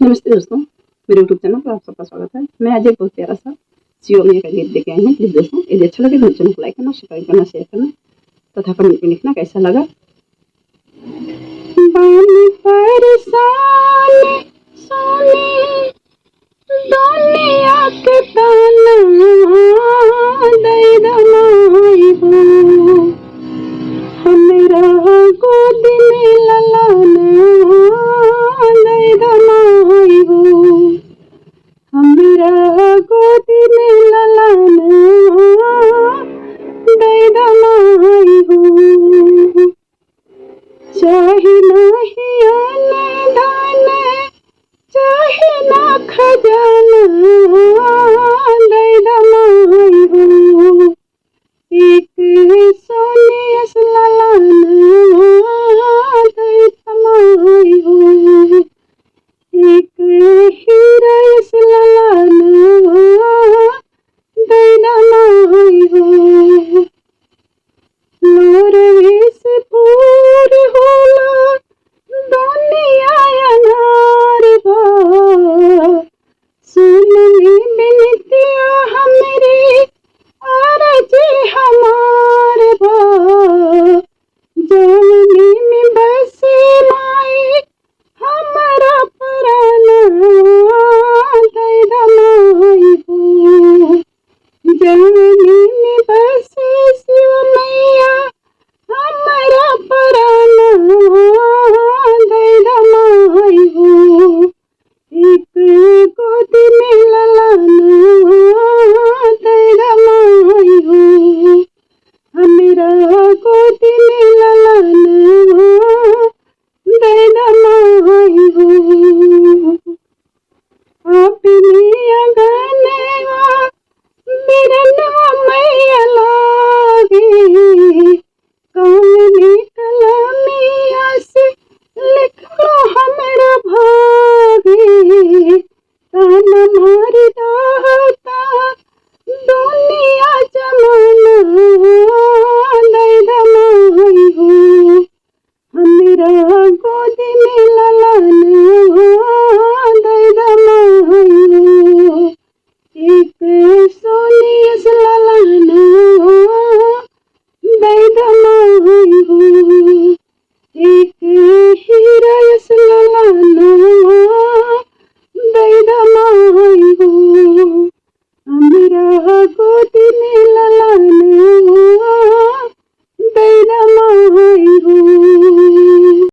नमस्ते दोस्तों, मेरे यूट्यूब चैनल पर आप सबका स्वागत है। मैं आज एक बहुत प्यारा सा शिवमैया का गीत लेके आई हूँ। प्लीज दोस्तों, यदि अच्छा लगे तो चैनल को लाइक करना, सब्सक्राइब करना, शेयर करना तथा कमेंट में लिखना कैसा लगा। बानी परेशान सोने दुनिया के ताना दई दमाई हो, हमरा गोद में ललाना दई दमाई हो, हमरा गोद में ललाना दई दमाई हो। चाहे नाही अन्न धन, चाहे ना खजाना दई दमाई हो, एक सोने अस ललाना दई दमाई हो, एक हीरा अस ललाना दई दमाई हो। लोरवे से पूर होला दुनिया अनार बा, सुनली बिनतिया हमरी आरज़ी हमार बा, जवनी में बसे माई हमरा पराना दई दमाई हो, जवनी में बसे शिवमैया हमरा पराना दई दमाई हो, एक गोद में ललाना दई दमाई हो, हमरा गोद में ललाना दई दमाई हो। अपनी अगर